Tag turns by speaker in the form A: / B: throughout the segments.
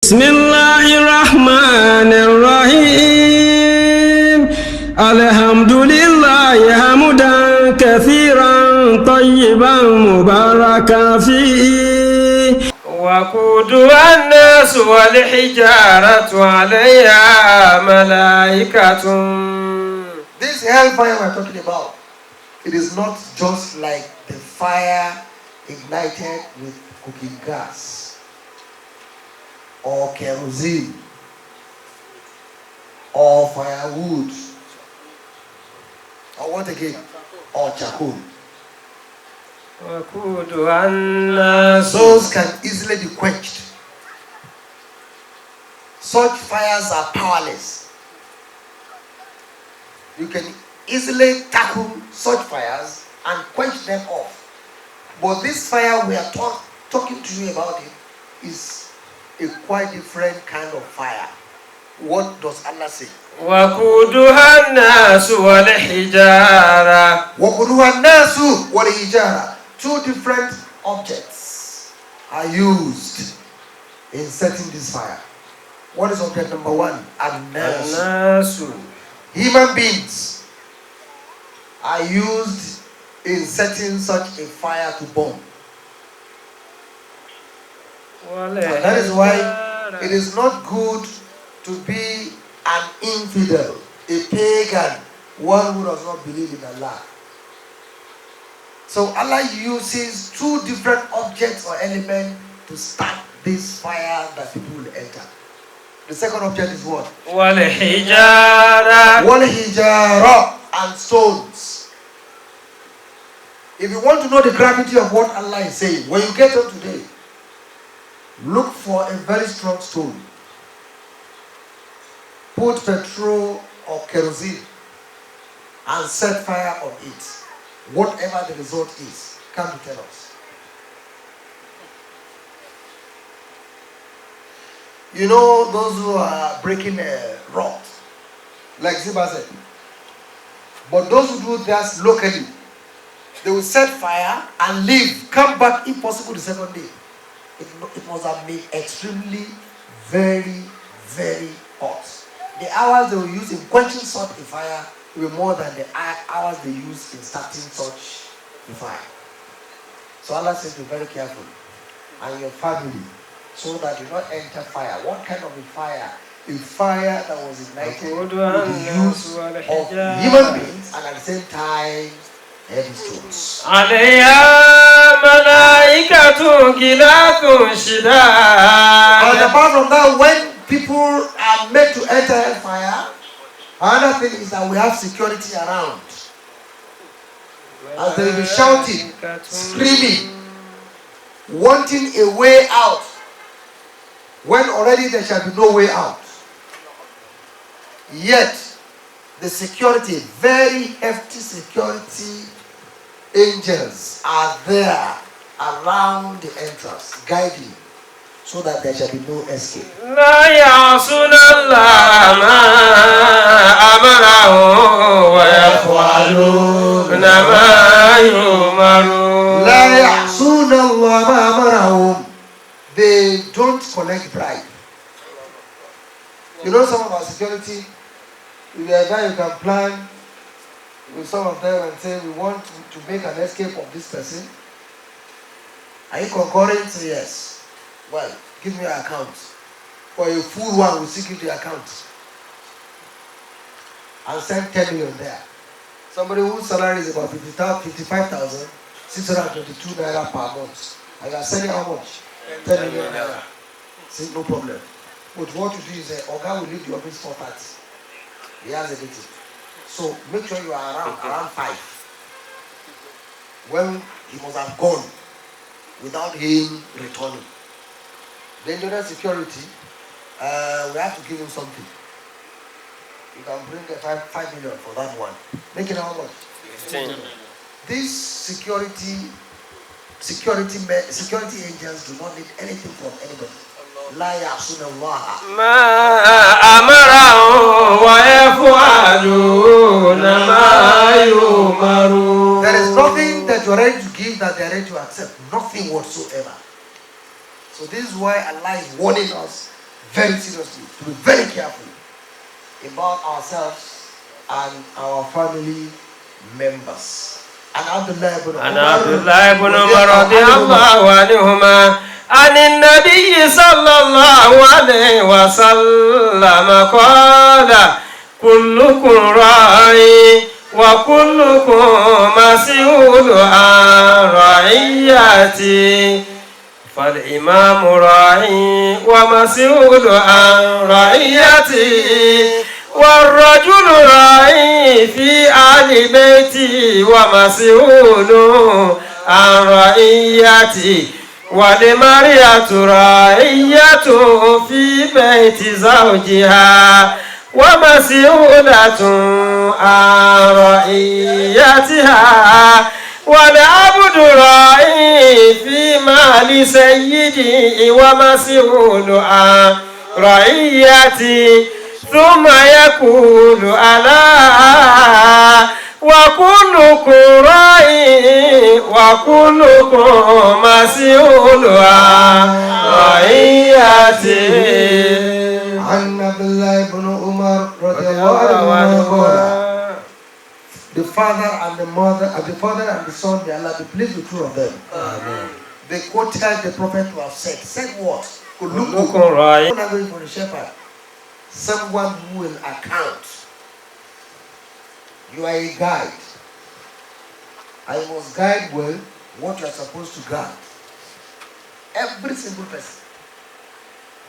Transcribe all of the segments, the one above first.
A: بسم الله الرحمن الرحيم الحمد لله حمدا كثيرا طيبا مباركا فيه وقودها الناس والحجارة عليها ملائكة.
B: This hellfire we're talking about, it is not just like the fire ignited with cooking gas or kerosene or firewood or what again, or charcoal.
A: وقودها الناس.
B: Those can easily be quenched. Such fires are powerless. You can easily tackle such fires and quench them off. But this fire we are talking to you about it is a quite different kind of fire. What does Allah say?
A: وقودها الناس والحجارة.
B: وقودها الناس والحجارة. Two different objects are used in setting this fire. What is object number one?
A: الناس.
B: Human beings are used in setting such a fire to burn. And that is why it is not good to be an infidel, a pagan, one who does not believe in Allah. So Allah uses two different objects or elements to start this fire that people will enter. The second object is what?
A: والحجارة.
B: Wal-hijara, and stones. If you want to know the gravity of what Allah is saying, when you get up today, look for a very strong stone. Put petrol or kerosene and set fire on it. Whatever the result is, come to tell us. You know those who are breaking a rod, like Ziba said. But those who do that locally, they will set fire and leave, come back if possible the second day. It must have been extremely, very, very hot. The hours they will use in quenching such a fire will be more than the hours they use in starting such a fire. So Allah says be very careful, and your family, so that you not enter fire. What kind of a fire? A fire that was ignited with the use of human beings and at the same time heavy stones.
A: عليها ملائكة غلاظ شداد.
B: And apart from that, when people are made to enter hellfire, another thing is that we have security around. As they will be shouting, screaming, wanting a way out, when already there shall be no way out. Yet, the security, very hefty security angels are there around the entrance, guiding, so that there shall be no escape.
A: لا يعصون الله ما أمرهم ويفعلون ما يؤمرون.
B: لا يعصون الله ما أمرهم. They don't collect bribe. You know some of our security, if you are there, you can plan with some of them and say, we want to make an escape of this person. Are you concurring? Say yes. Well, give me your account. For a full one, we'll still give the account. I'll send 10 million there. Somebody whose salary is about 55,622 naira per month. I can send you how much? 10 million naira. See, no problem. But what you do is, Oga will leave the office 4:30. He has a meeting. So make sure you are around 5. When he must have gone without him returning. Then the security, we have to give him something. You can bring a 5 million for that one. Make it how much?
A: 15.
B: These security agents do not need anything from anybody. لا يعصون الله
A: ما أمرهم ويفعلون ما يؤمرون.
B: There is nothing that you are ready to give that they are ready to accept. Nothing whatsoever. So this is why Allah is warning us very seriously, to be very careful about ourselves and our family members. And Abdullah ibn
A: Umar radiyallahu anhuma عن النبي صلى الله عليه وسلم قال كلكم راعي وكلكم مسؤول عن رعيته فالإمام راعي ومسؤول عن رعيته والرجل راعي في أهل بيته ومسؤول عن رعيته والمرأة راعية في بيت زوجها ومسؤولة عن رعيتها والعبد راعي في مال سيده ومسؤول عن رعيته ثم يقول ألا وكلكم راعي وكلكم مسؤول عن رعيته.
B: عن عبد الله بن عمر رضي الله عنه the father and the mother, the father and the son, may Allah be pleased with two of them. Amen. They quoted the prophet to have said what?
A: كلكم راعي.
B: For the shepherd, someone who will account. You are a guide. I must guide well what you are supposed to guide. Every single person.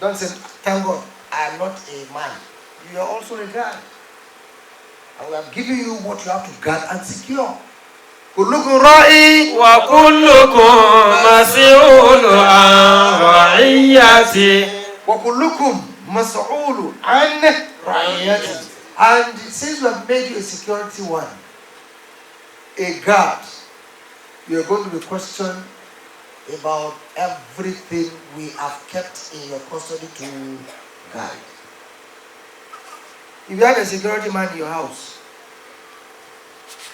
B: Don't say, thank God, I am not a man. You are also a guide. And we have given you what you have to guard and secure. كلكم راعي
A: وكلكم مسؤول عن رعيته
B: وكلكم مسؤول عن رعيته. And since we have made you a security one, a guard, you are going to be questioned about everything we have kept in your custody to guide. If you have a security man in your house,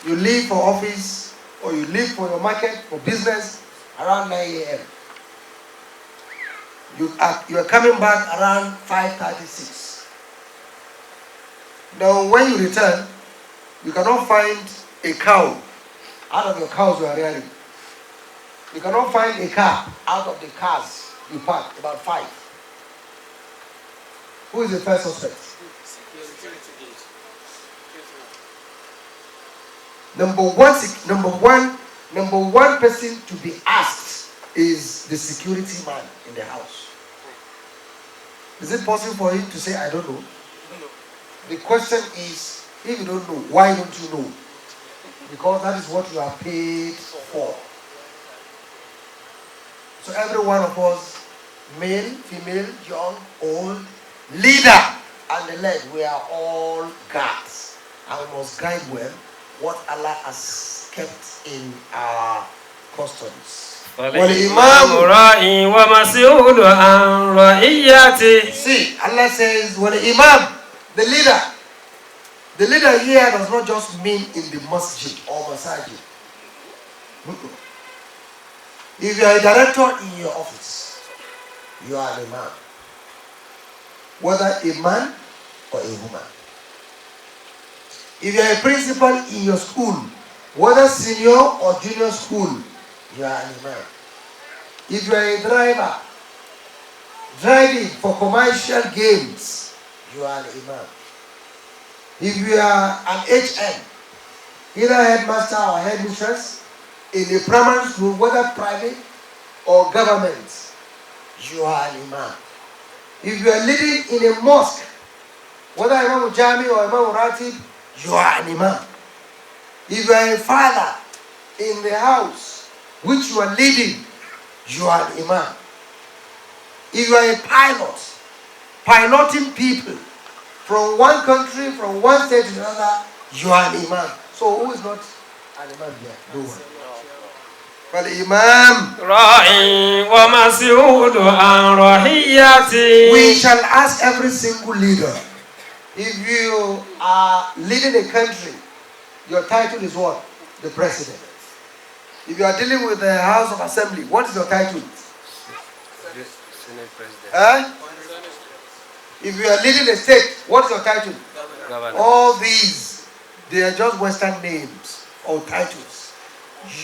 B: you leave for office or you leave for your market, for business around 9 a.m. You are coming back around 5:36. Now when you return, you cannot find a cow out of your cows you are rearing. You cannot find a car out of the cars you parked, about 5. Who is the first suspect? Number one person to be asked is the security man in the house. Is it possible for him to say, I don't know? The question is, if you don't know, why don't you know? Because that is what you are paid for. So every one of us, male, female, young, old, leader, and the leg, we are all guards. And we must guide well what Allah has kept in our customs.
A: والإمام راعي ومسؤول عن رعيته.
B: See, Allah says, والإمام, the leader. The leader here does not just mean in the masjid or masajid. If you are a director in your office, you are an imam. Whether a man or a woman. If you are a principal in your school, whether senior or junior school, you are an imam. If you are a driver, driving for commercial games, you are an imam. If you are an HM, either headmaster or headmistress, in a primary school, whether private or government, you are an imam. If you are leading in a mosque, whether Imam Jami or Imam Ratib, you are an imam. If you are a father in the house which you are leading, you are an imam. If you are a pilot, piloting people from one country, from one state to another, you are an imam. So who is not an imam here? No one. But the imam,
A: راعي ومسؤول عن رعيته.
B: we shall ask every single leader. If you are leading a country, your title is what? The president. If you are dealing with the House of Assembly, what is your title?
A: Senate President.
B: If you are leading a state, what's your title?
A: Governor.
B: All these, they are just Western names or titles.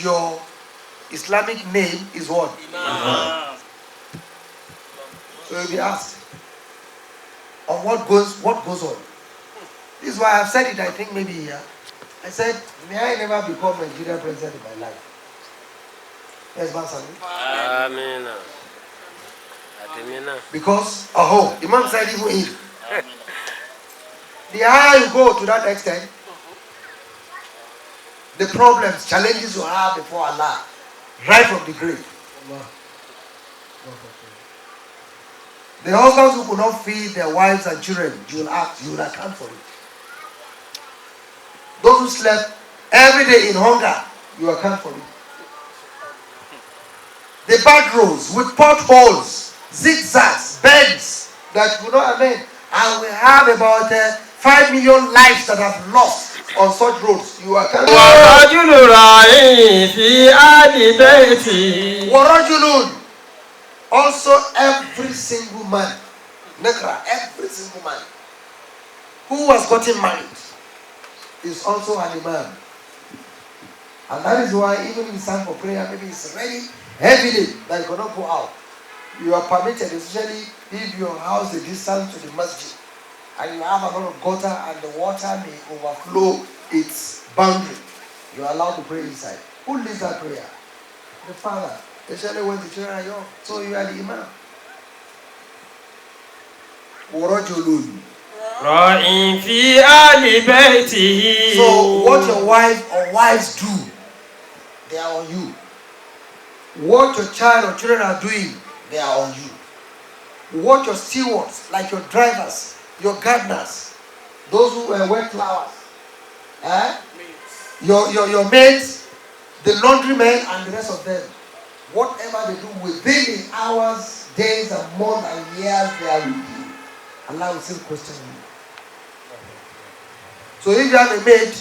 B: Your Islamic name is what? So you'll be asked, on what goes on? This is why I've said it, I think maybe here. I said, may I never become Nigerian president in my life. Yes, Master.
A: Amen.
B: Because, Imam said even him. The higher you go to that extent, the problems, challenges you have before Allah, right from the grave. The husbands who could not feed their wives and children, you will account for it. Those who slept every day in hunger, you account for it. The back roads with potholes, zigzags, bends that will not amend. And we have about 5 million lives that have lost on such roads. You account for it.
A: ورجل راعي في آل بيتي.
B: Warajulun. Also every single man, every single man who has gotten married is also an imam. And that is why even if it's time for prayer, maybe it's raining heavily that you cannot go out. You are permitted, especially if your house is distant to the masjid and you have a lot of gutter and the water may overflow its boundary. You are allowed to pray inside. Who leads that prayer? The father. Especially when the children are young. So you are the imam. Warajulun.
A: راعي في آل بيته.
B: So what your wife or wives do, they are on you. What your child or children are doing, they are on you. What your stewards, like your drivers, your gardeners, those who work flowers, your maids, the laundrymen and the rest of them, whatever they do within the hours, days and months and years they are with you, Allah will still question you. So if you have a maid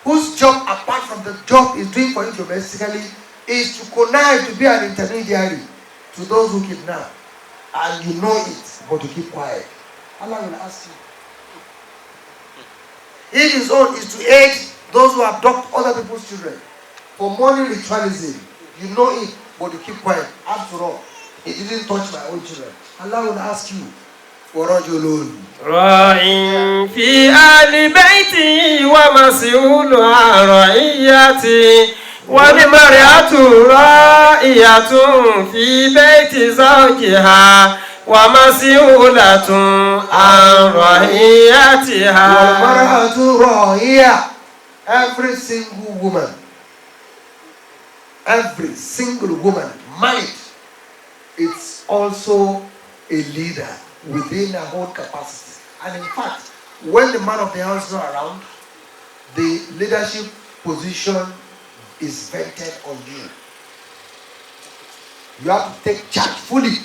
B: whose job apart from the job is doing for you domestically is to connive, to be an intermediary to those who kidnap, and you know it, but you keep quiet, Allah will ask you. If his own is to aid those who abduct other people's children for money ritualism, you know it, but you keep quiet. After all, it didn't touch my own children. Allah will ask you for rajulun.
A: راع في آل بيته ومسؤول عن رعيته والمرأة راعية في بيت زوجها ومسؤولة عن رعيتها.
B: والمرأة راعية. Every single woman married, it's also a leader within her own capacity. And in fact, when the man of the house is not around, the leadership position is vented on you. You have to take charge fully.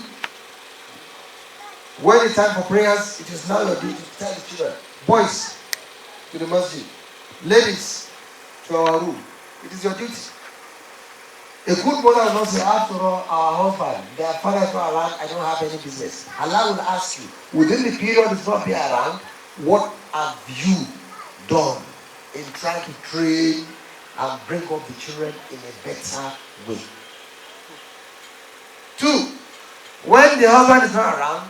B: When it's time for prayers, it is now your duty to tell the children, boys to the masjid, ladies to our room. It is your duty. A good mother will not say, after all, our husband, their father is not around, I don't have any business. Allah will ask you, within the period it's not be around, what have you done in trying to train and bring up the children in a better way? 2, when the husband is not around,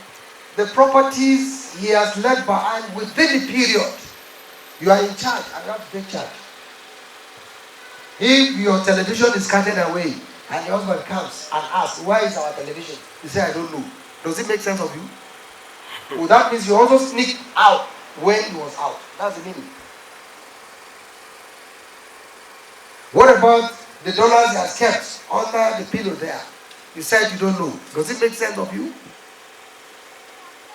B: the properties he has left behind within the period, you are in charge and you have to take charge. If your television is carted away and your husband comes and asks, where is our television? You say, I don't know. Does it make sense of you? Well, that means you also sneak out when he was out. That's the meaning. What about the dollars he has kept under the pillow there? You said you don't know. Does it make sense of you?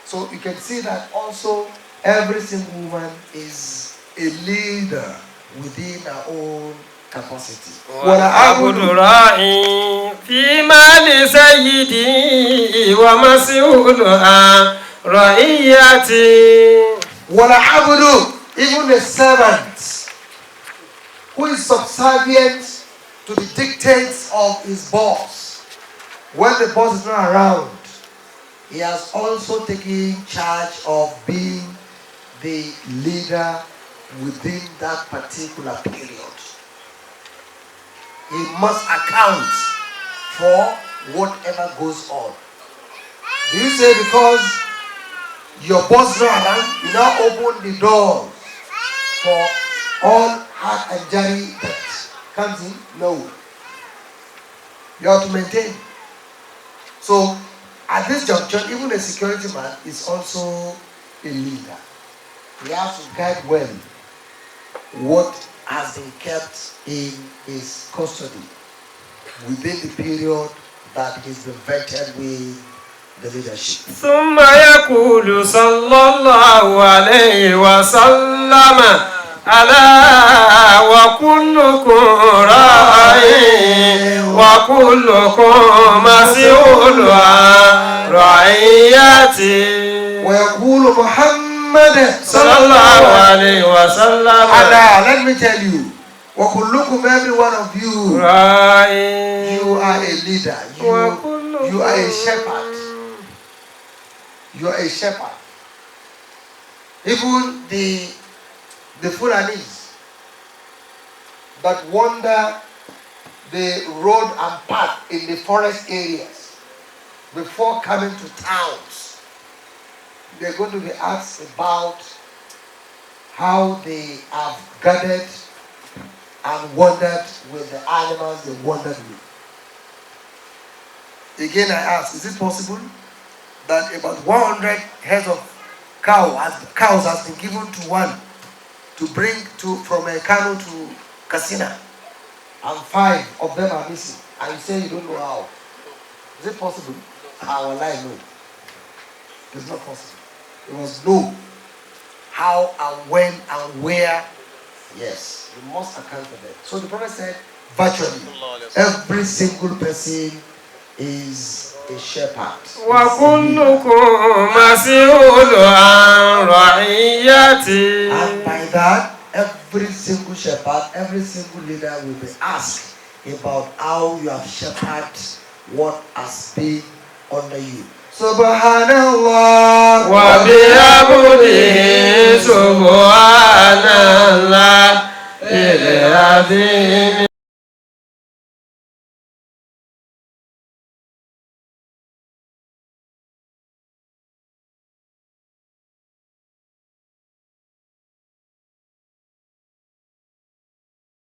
B: So you can see that also every single woman is a leader within her own capacity.
A: والعبد راعي في مال سيدي ومسؤول عن رعيته.
B: والعبد, even a servant who is subservient to the dictates of his boss. When the boss is not around, he has also taken charge of being the leader within that particular period. He must account for whatever goes on. Do you say because your boss is not around, you now open the door for all heart and journey that comes in? No. You have to maintain. So at this junction, even a security man is also a leader. He has to guide well what has been kept in his custody within the period that he's been vetted with the leadership.
A: ثم يقول صلى الله عليه وسلم ألا وكلكم راع وكلكم مسؤول عن رعيته.
B: ويقول محمد
A: صلى الله عليه وسلم
B: Allah, let me tell you, وكلكم, every one of you,
A: راع
B: you are a leader, you are a shepherd. You are a shepherd. Even the Fulanis that wander the road and path in the forest areas before coming to towns, they're going to be asked about how they have gathered and wandered with the animals they wandered with. Again, I ask, is it possible that about 100 heads of cows has been given to one to bring from Kano to Katsina, and 5 of them are missing, and you say you don't know how? Is it possible? Our life, no. It's not possible. It was no how and when and where. Yes, you must account for that. So the Prophet said, virtually every single person is a shepherd.
A: وكلكم مسؤول عن رعيته.
B: And by that, every single shepherd, every single leader will be asked about how you have shepherded what has been under you. Subhanallah
A: wa bihamdihi subhanallah il-azim.